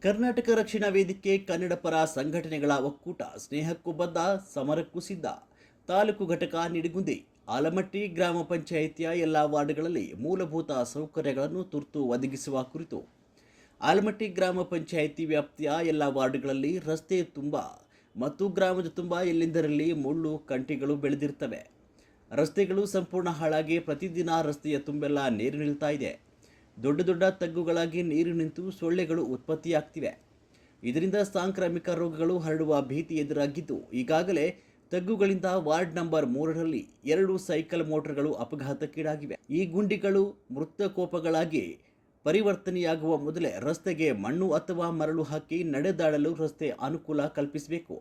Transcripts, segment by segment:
ಕರ್ನಾಟಕ ರಕ್ಷಣಾ ವೇದಿಕೆ ಕನ್ನಡ ಪರ ಸಂಘಟನೆಗಳ ಒಕ್ಕೂಟ ಸ್ನೇಹಕ್ಕೂ ಬದ್ಧ ಸಮರಕ್ಕೂ ಸಿದ್ಧ. ತಾಲೂಕು ಘಟಕ ನಿಡಗುಂದಿ ಆಲಮಟ್ಟಿ ಗ್ರಾಮ ಪಂಚಾಯಿತಿಯ ಎಲ್ಲ ವಾರ್ಡ್ಗಳಲ್ಲಿ ಮೂಲಭೂತ ಸೌಕರ್ಯಗಳನ್ನು ತುರ್ತು ಒದಗಿಸುವ ಕುರಿತು ಆಲಮಟ್ಟಿ ಗ್ರಾಮ ಪಂಚಾಯಿತಿ ವ್ಯಾಪ್ತಿಯ ಎಲ್ಲ ವಾರ್ಡ್ಗಳಲ್ಲಿ ರಸ್ತೆ ತುಂಬ ಮತ್ತು ಗ್ರಾಮದ ತುಂಬ ಎಲ್ಲೆಂದರಲ್ಲಿ ಮುಳ್ಳು ಕಂಟಿಗಳು ಬೆಳೆದಿರ್ತವೆ. ರಸ್ತೆಗಳು ಸಂಪೂರ್ಣ ಹಾಳಾಗಿ ಪ್ರತಿದಿನ ರಸ್ತೆಯ ತುಂಬೆಲ್ಲ ನೀರು ನಿಲ್ತಾ ಇದೆ. ದೊಡ್ಡ ದೊಡ್ಡ ತಗ್ಗುಗಳಾಗಿ ನೀರು ನಿಂತು ಸೊಳ್ಳೆಗಳು ಉತ್ಪತ್ತಿಯಾಗ್ತಿವೆ. ಇದರಿಂದ ಸಾಂಕ್ರಾಮಿಕ ರೋಗಗಳು ಹರಡುವ ಭೀತಿ ಎದುರಾಗಿದ್ದು, ಈಗಾಗಲೇ ತಗ್ಗುಗಳಿಂದ ವಾರ್ಡ್ ನಂಬರ್ 3ರಲ್ಲಿ 2 ಸೈಕಲ್ ಮೋಟರ್ಗಳು ಅಪಘಾತಕ್ಕೀಡಾಗಿವೆ. ಈ ಗುಂಡಿಗಳು ಮೃತಕೋಪಗಳಾಗಿ ಪರಿವರ್ತನೆಯಾಗುವ ಮೊದಲೇ ರಸ್ತೆಗೆ ಮಣ್ಣು ಅಥವಾ ಮರಳು ಹಾಕಿ ನಡೆದಾಡಲು ರಸ್ತೆ ಅನುಕೂಲ ಕಲ್ಪಿಸಬೇಕು.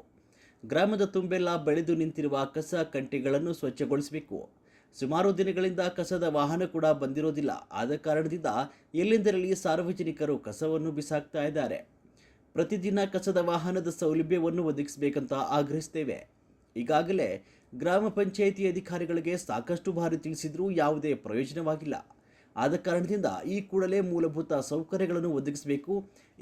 ಗ್ರಾಮದ ತುಂಬೆಲ್ಲ ಬೆಳೆದು ನಿಂತಿರುವ ಕಸ ಕಂಟಿಗಳನ್ನು ಸ್ವಚ್ಛಗೊಳಿಸಬೇಕು. ಸುಮಾರು ದಿನಗಳಿಂದ ಕಸದ ವಾಹನ ಕೂಡ ಬಂದಿರೋದಿಲ್ಲ. ಆದ ಕಾರಣದಿಂದ ಎಲ್ಲೆಂದರಲ್ಲಿ ಸಾರ್ವಜನಿಕರು ಕಸವನ್ನು ಬಿಸಾಕ್ತಾ ಇದ್ದಾರೆ. ಪ್ರತಿದಿನ ಕಸದ ವಾಹನದ ಸೌಲಭ್ಯವನ್ನು ಒದಗಿಸಬೇಕಂತ ಆಗ್ರಹಿಸ್ತೇವೆ. ಈಗಾಗಲೇ ಗ್ರಾಮ ಪಂಚಾಯಿತಿ ಅಧಿಕಾರಿಗಳಿಗೆ ಸಾಕಷ್ಟು ಬಾರಿ ತಿಳಿಸಿದ್ರೂ ಯಾವುದೇ ಪ್ರಯೋಜನವಾಗಿಲ್ಲ. ಆದ ಕಾರಣದಿಂದ ಈ ಕೂಡಲೇ ಮೂಲಭೂತ ಸೌಕರ್ಯಗಳನ್ನು ಒದಗಿಸಬೇಕು.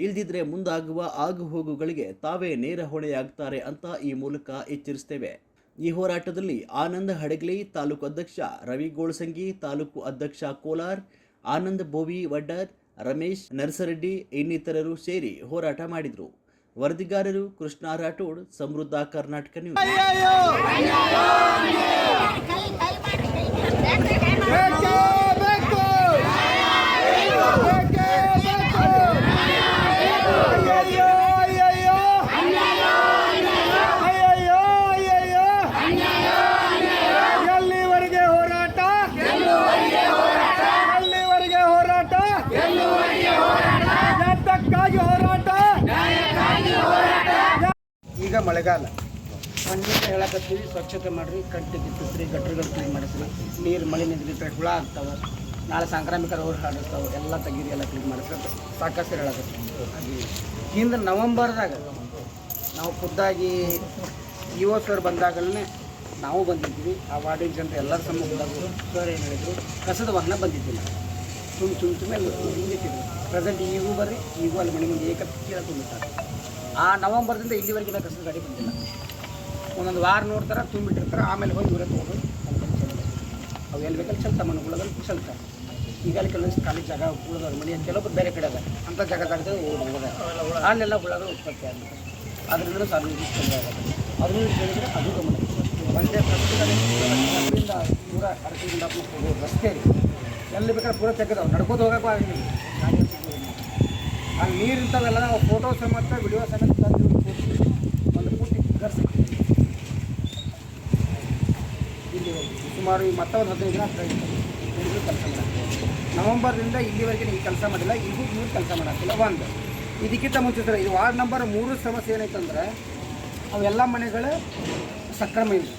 ಇಲ್ಲದಿದ್ದರೆ ಮುಂದಾಗುವ ಆಗುಹೋಗುಗಳಿಗೆ ತಾವೇ ನೇರ ಹೊಣೆಯಾಗ್ತಾರೆ ಅಂತ ಈ ಮೂಲಕ ಎಚ್ಚರಿಸ್ತೇವೆ. ಈ ಹೋರಾಟದಲ್ಲಿ ಆನಂದ್ ಹಡಗಲಿ, ತಾಲೂಕು ಅಧ್ಯಕ್ಷ ರವಿ ಗೋಳಸಂಗಿ, ತಾಲೂಕು ಅಧ್ಯಕ್ಷ ಕೋಲಾರ್, ಆನಂದ್ ಬೋವಿ ವಡ್ಡರ್, ರಮೇಶ್ ನರಸರೆಡ್ಡಿ ಇನ್ನಿತರರು ಸೇರಿ ಹೋರಾಟ ಮಾಡಿದರು. ವರದಿಗಾರರು ಕೃಷ್ಣ ರಾಠೋಡ್, ಸಮೃದ್ಧ ಕರ್ನಾಟಕ ನ್ಯೂಸ್. ಈಗ ಮಳೆಗಾಲ ಒಂದಿನ ಹೇಳಕತ್ತೀವಿ, ಸ್ವಚ್ಛತೆ ಮಾಡಿರಿ, ಕಂಟಿ ಗಿಟ್ಟಿಸ್ರಿ, ಗಟ್ರಗಳು ಕ್ಲೀನ್ ಮಾಡಿಸ್ರಿ, ನೀರು ಮಳೆ ನಿಂತ್ರೆ ಹುಳ ಆಗ್ತಾವೆ, ನಾಳೆ ಸಾಂಕ್ರಾಮಿಕ ರೋಗ ಹರಡ್ತಾವೆ, ಎಲ್ಲ ತೆಗೀರಿ, ಎಲ್ಲ ಕ್ಲೀನ್ ಮಾಡಿಸ್ರಿ ಸಾಕಷ್ಟು ಹೇಳಕತ್ತೀವಿ. ಹಿಂದೆ ನವಂಬರ್ದಾಗ ನಾವು ಖುದ್ದಾಗಿ ಸರ್ ಬಂದಾಗಲೇ ನಾವು ಬಂದಿದ್ವಿ. ಆ ವಾರ್ಡಿನ ಜನರು ಎಲ್ಲರ ಸಮ್ಮುಖದಾಗ ಸರ್ ಏನು ಹೇಳಿದ್ರು, ಕಸದ ವಾಹನ ಬಂದಿದ್ದಿಲ್ಲ, ಸುಮ್ಮನೆ ಹಿಂದಿಟ್ಟಿದ್ರು. ಪ್ರೆಸೆಂಟ್ ಈಗೂ ಬರ್ರಿ, ಈಗೂ ಅಲ್ಲಿ ಮನೆ ಮುಂದೆ ಏಕೀರ ತುಂಬಿರ್ತಾರೆ. ಆ ನವಂಬರ್ದಿಂದ ಇಲ್ಲಿವರೆಗಿನ ಕಸದ ಗಾಡಿ ಬಂದಿಲ್ಲ. ಒಂದೊಂದು ವಾರ ನೋಡ್ತಾರೆ, ತುಂಬಿಟ್ಟಿರ್ತಾರೆ, ಆಮೇಲೆ ಹೋಗಿ ಇವರೇ ತೊಗೊಂಡು ಅವು ಎಲ್ಲಿ ಬೇಕಲ್ಲಿ ಚೆಲ್ತಾ ಮನೆಗಳಲ್ಲಿ ಚೆಲ್ತಾರೆ. ಈಗ ಅಲ್ಲಿ ಕೆಲವೊಂದು ಖಾಲಿ ಜಾಗ ಉಳಿದವ್ರ ಮನೆ ಕೆಲವೊಬ್ಬರು ಬೇರೆ ಕಡೆ ಅದ ಅಂಥ ಜಾಗದಾಗ ಹೋಗೋದ ಅಲ್ಲೆಲ್ಲ ಹುಳಗಳು ಉತ್ಪತ್ತಿ ಆಗುತ್ತೆ. ಅದರಿಂದ ಸಾರ್ವಜನಿಕ ತೊಂದರೆ ಆಗುತ್ತೆ. ಅದನ್ನು ಹೇಳಿದರೆ ಅದು ಗಮನ. ಒಂದೇ ಪ್ರತಿಯಿಂದ ಪೂರ ಅರಸಿಂದ ಹೋಗೋ ರಸ್ತೆ ಎಲ್ಲಿ ಬೇಕಾದ್ರೆ ಪೂರ ತೆಗೆದವು, ನಡ್ಕೋದು ಹೋಗೋಕ್ಕೂ ಆಗಲಿ. ಅಲ್ಲಿ ನೀರು ಇಂಥವೆಲ್ಲ ನಾವು ಫೋಟೋ ಸಮೇತ ವಿಡಿಯೋ ಸಮೇತ ತಂದು ಒಂದು ಪೂರ್ತಿ ಗರ್ಸಿ ಇಲ್ಲಿ ಸುಮಾರು ಮತ್ತೊಂದು 15 ದಿನ ಕೆಲಸ ಮಾಡಾಕ್ತೀವಿ. ನವಂಬರ್ದಿಂದ ಇಲ್ಲಿವರೆಗೆ ಈ ಕೆಲಸ ಮಾಡಿಲ್ಲ, ಈಗೂ ನೀವು ಕೆಲಸ ಮಾಡಾಕ್ತಿಲ್ಲ. ಒಂದು ಇದಕ್ಕಿಂತ ಮುಂಚೆ ಸರ್ ಇದು ವಾರ್ಡ್ ನಂಬರ್ 3 ಸಮಸ್ಯೆ ಏನೈತಂದ್ರೆ ಅವೆಲ್ಲ ಮನೆಗಳು ಸಕ್ರಮ ಇಲ್ಲ,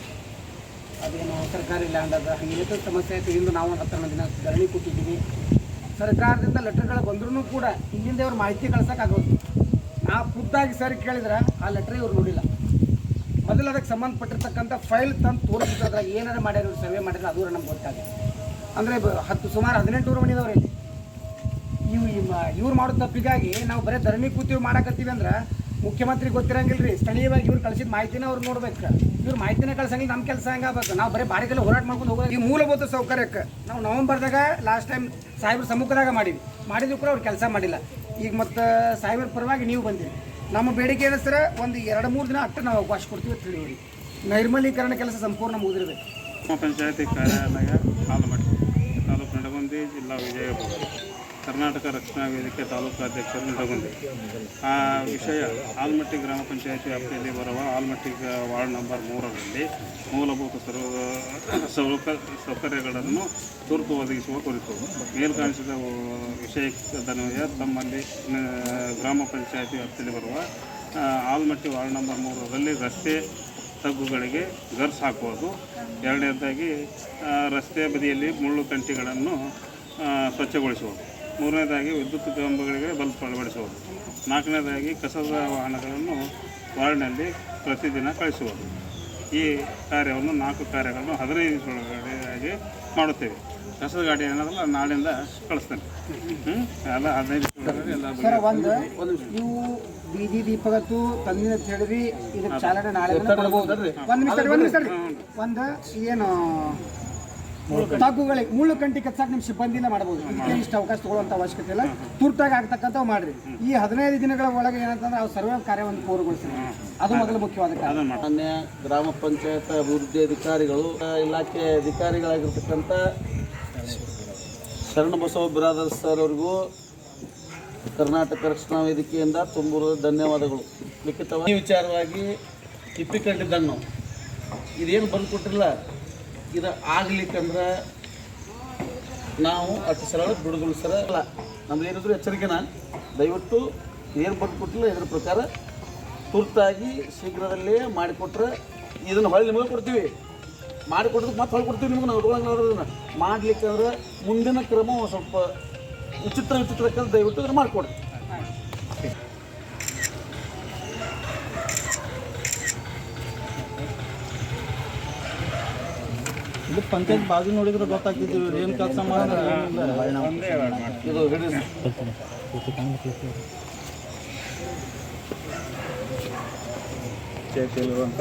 ಅದೇನು ಸರ್ಕಾರಿ ಲ್ಯಾಂಡ್ ಅದ, ಹಂಗೆ ಸಮಸ್ಯೆ ಆಯಿತು. ಇಂದು ನಾವು ಒಂದು 12 ದಿನ ಧರಣಿ ಕೊಟ್ಟಿದ್ದೀವಿ. ಸರ್ಕಾರದಿಂದ ಲೆಟರ್ಗಳು ಬಂದ್ರೂ ಕೂಡ ಇಲ್ಲಿಂದ ಇವ್ರು ಮಾಹಿತಿ ಕಳ್ಸೋಕ್ಕಾಗೋದು. ನಾವು ಖುದ್ದಾಗಿ ಸರ್ ಕೇಳಿದ್ರೆ ಆ ಲೆಟ್ರ್ ಇವ್ರು ನೋಡಿಲ್ಲ. ಮೊದಲು ಅದಕ್ಕೆ ಸಂಬಂಧಪಟ್ಟಿರ್ತಕ್ಕಂಥ ಫೈಲ್ ತಂದು ತೋರಿಸಿದ್ರಾಗ ಏನಾರು ಮಾಡ್ಯಾರ ಇವ್ರು ಸರ್ವೆ ಮಾಡಿದ್ರೆ ಅದು ನಮ್ಗೆ ಗೊತ್ತಾಗಿದೆ. ಅಂದರೆ ಸುಮಾರು 18 ಮನೆದವ್ರು ಇಲ್ಲಿ ಇವ್ರು ಮಾಡೋ ತಪ್ಪಿಗಾಗಿ ನಾವು ಬರೀ ಧರಣಿ ಕೂತೀವಿ ಮಾಡಕತ್ತೀವಿ ಅಂದ್ರೆ ಮುಖ್ಯಮಂತ್ರಿ ಗೊತ್ತಿರಂಗಿಲ್ಲ ರೀ. ಸ್ಥಳೀಯವಾಗಿ ಇವ್ರು ಕಳಿಸಿದ ಮಾಹಿತಿನ ಅವ್ರು ನೋಡ್ಬೇಕು. ಇವ್ರು ಮಾಹಿತಿನ ಕಳ್ಸಂಗಿಲ್ಲ, ನಮ್ಮ ಕೆಲಸ ಹಂಗಾಗಬೇಕು. ನಾವು ಬರೀ ಬಾರಿಗೆಲ್ಲ ಹೋರಾಟ ಮಾಡ್ಕೊಂಡು ಹೋಗೋದು. ಈ ಮೂಲಭೂತ ಸೌಕರ್ಯಕ್ಕೆ ನಾವು ನವಂಬರ್ದಾಗ ಲಾಸ್ಟ್ ಟೈಮ್ ಸಾಹೇಬ್ರ ಸಮ್ಮುಖದಾಗ ಮಾಡಿದ್ರು ಕೂಡ ಅವ್ರು ಕೆಲಸ ಮಾಡಿಲ್ಲ. ಈಗ ಮತ್ತು ಸಾಹೇಬ್ರ ಪರವಾಗಿ ನೀವು ಬಂದಿರಿ. ನಮ್ಮ ಬೇಡಿಕೆ ಏನು ಸರ, ಒಂದು 2-3 ದಿನ ಅಟ್ಟು ನಾವು ಅವಕಾಶ ಕೊಡ್ತೀವಿ ಅಂತ ತಿಳಿಯೋರಿ. ನೈರ್ಮಲೀಕರಣ ಕೆಲಸ ಸಂಪೂರ್ಣ ಮುಗಿದಿರಬೇಕು. ಪಂಚಾಯತಿ ಕಾರ್ಯಾಲಯ ಆಲಮಟ್ಟಿ, ತಾಲೂಕು ನಿಡಗುಂದಿ, ಜಿಲ್ಲಾ ವಿಜಯಪುರ, ಕರ್ನಾಟಕ ರಕ್ಷಣಾ ವೇದಿಕೆ ತಾಲೂಕು ಅಧ್ಯಕ್ಷರು ನಿಡಗುಂದಿ. ಆ ವಿಷಯ ಆಲಮಟ್ಟಿ ಗ್ರಾಮ ಪಂಚಾಯತಿ ವ್ಯಾಪ್ತಿಯಲ್ಲಿ ಬರುವ ಆಲಮಟ್ಟಿ ವಾರ್ಡ್ ನಂಬರ್ 3ರಲ್ಲಿ ಮೂಲಭೂತ ಸೌಕರ್ಯಗಳನ್ನು ತುರ್ತು ಒದಗಿಸುವ ಕುರಿತು ಮೇಲ್ಕಾಣಿಸಿದ ವಿಷಯದನ್ವಯ ತಮ್ಮಲ್ಲಿ ಗ್ರಾಮ ಪಂಚಾಯತಿ ವ್ಯಾಪ್ತಿಯಲ್ಲಿ ಬರುವ ಆಲಮಟ್ಟಿ ವಾರ್ಡ್ ನಂಬರ್ 3ರಲ್ಲಿ ರಸ್ತೆ ತಗ್ಗುಗಳಿಗೆ ಗರ್ಸ್ ಹಾಕುವುದು. ಎರಡನೇದಾಗಿ ರಸ್ತೆ ಬದಿಯಲ್ಲಿ ಮುಳ್ಳು ಕಂಟಿಗಳನ್ನು ಸ್ವಚ್ಛಗೊಳಿಸುವುದು. ಮೂರನೇದಾಗಿ ವಿದ್ಯುತ್ ಕಂಬಗಳಿಗೆ ಬಲ್ಬ್ ಅಳವಡಿಸುವುದು. ನಾಲ್ಕನೇದಾಗಿ ಕಸದ ವಾಹನಗಳನ್ನು ವಾರ್ಡ್ನಲ್ಲಿ ಪ್ರತಿದಿನ ಕಳಿಸುವುದು. ಈ ಕಾರ್ಯವನ್ನು 4 ಕಾರ್ಯಗಳನ್ನು 15 ದಿವಸದೊಳಗಡೆಯಾಗಿ ಮಾಡುತ್ತೇವೆ. ಕಸದ ಗಾಡಿ ಏನದಲ್ಲ ನಾಳಿಂದ ಕಳಿಸ್ತೇನೆ. ಎಲ್ಲ 15 ಕಿಲೋಮೀಟರ್ ಎಲ್ಲ ಸರ್ ಒಂದು ನೀವು ಬೀದಿ ದೀಪಗತ್ತು ತಂದಿನ ಅಂತ ಹೇಳಿದ್ರಿ, ಇದಕ್ಕೆ ಚಾಲನೆ ನಾಳೆ ಕೊಡ್ಬೋದು. ಒಂದು ನಿಮಿಷ ಒಂದು ಏನು ತಗ್ಗುಗಳಿಗೆ ಮುಳ್ಳು ಕಂಟಿ ಕಚ್ಚಾಕ ನಿಮ್ಮ ಸಿಬ್ಬಂದಿನ ಮಾಡ್ಬೋದು. ಇದಕ್ಕೆ ಇಷ್ಟು ಅವಕಾಶ ತಗೊಳ್ಳುವಂಥ ಅವಶ್ಯಕತೆ ಇಲ್ಲ, ತುರ್ತಾಗಿ ಆಗ್ತಕ್ಕಂಥವು ಮಾಡಿರಿ. ಈ 15 ದಿನಗಳ ಒಳಗೆ ಏನಂತಂದ್ರೆ ಅವ್ರು ಸರ್ವೆ ಕಾರ್ಯವನ್ನು ಪೂರ್ಣಗೊಳಿಸ್ರಿ, ಅದು ಮೊದಲು ಮುಖ್ಯವಾದ ಕಾರ್ಯ. ಮಾನ್ಯ ಗ್ರಾಮ ಪಂಚಾಯತ್ ಅಭಿವೃದ್ಧಿ ಅಧಿಕಾರಿಗಳು, ಇಲಾಖೆ ಅಧಿಕಾರಿಗಳಾಗಿರ್ತಕ್ಕಂಥ ಶರಣಬಸವ ಬ್ರಾದರ್ಸ್ ಸರ್ ಅವರಿಗೂ ಕರ್ನಾಟಕ ರಕ್ಷಣಾ ವೇದಿಕೆಯಿಂದ ತುಂಬ ಧನ್ಯವಾದಗಳು. ಲಿಖಿತವಾಗಿ ಈ ವಿಚಾರವಾಗಿ ಇಪ್ಪಿಕೊಂಡಿದ್ದಂಗೆ ನಾವು ಇದೇನು ಬಂದು ಕೊಟ್ಟಿರಲ್ಲ, ಇದು ಆಗ್ಲಿಕ್ಕಂದ್ರೆ ನಾವು ಅಷ್ಟು ಸರಳ ಬಿಡುಗಡೆ ಸರ ಅಲ್ಲ. ನಮ್ದು ಏನಿದ್ರು ಎಚ್ಚರಿಕೆನ ದಯವಿಟ್ಟು ಏನು ಬಂದು ಕೊಟ್ಟಿಲ್ಲ ಇದರ ಪ್ರಕಾರ ತುರ್ತಾಗಿ ಶೀಘ್ರದಲ್ಲೇ ಮಾಡಿಕೊಟ್ರೆ ಇದನ್ನು ಹೊಳ್ಳಿ ನಿಮಗೆ ಕೊಡ್ತೀವಿ. ಮಾಡಿಕೊಡೋದಕ್ಕೆ ಮತ್ತೆ ಹೊಳ್ಳಿ ಕೊಡ್ತೀವಿ ನಿಮ್ಗೆ. ನಾವು ಅದನ್ನು ಮಾಡಲಿಕ್ಕಂದ್ರೆ ಮುಂದಿನ ಕ್ರಮ ಸ್ವಲ್ಪ ವಿಚಿತ್ರ ದಯವಿಟ್ಟು ಇದನ್ನು ಮಾಡಿಕೊಡ್ರಿ. ಇದು ಪಂಚಾಯತ್ ಬಾಜು ನೋಡಿದ್ರೆ ಗೊತ್ತಾಗ್ತಿದ್ದೀವಿ ಏನು ಕೆಲಸ ಮಾಡೋದು. ಇದು ಹಿಡಿ ಪಂಚಾಯತಿಯಲ್ಲಿರುವಂಥ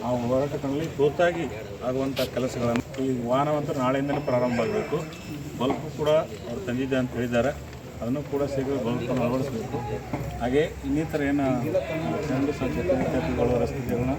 ಆ ಹೋರಾಟಗಳಲ್ಲಿ ತುರ್ತಾಗಿ ಆಗುವಂಥ ಕೆಲಸಗಳನ್ನು ಈ ವಾಹನವಂತರು ನಾಳೆಯಿಂದಲೇ ಪ್ರಾರಂಭ ಆಗಬೇಕು. ಬಲ್ಬ್ ಕೂಡ ಅವ್ರು ತಂದಿದ್ದೆ ಅಂತ ಹೇಳಿದ್ದಾರೆ, ಅದನ್ನು ಕೂಡ ಶೀಘ್ರ ಬಲ್ಬನ್ನು ಅಳವಡಿಸಬೇಕು. ಹಾಗೆ ಇನ್ನಿತರ ಏನು ಚರಂಡಿ ಸ್ವಚ್ಛತೆಗಳು ರಸ್ತೆಗಳನ್ನ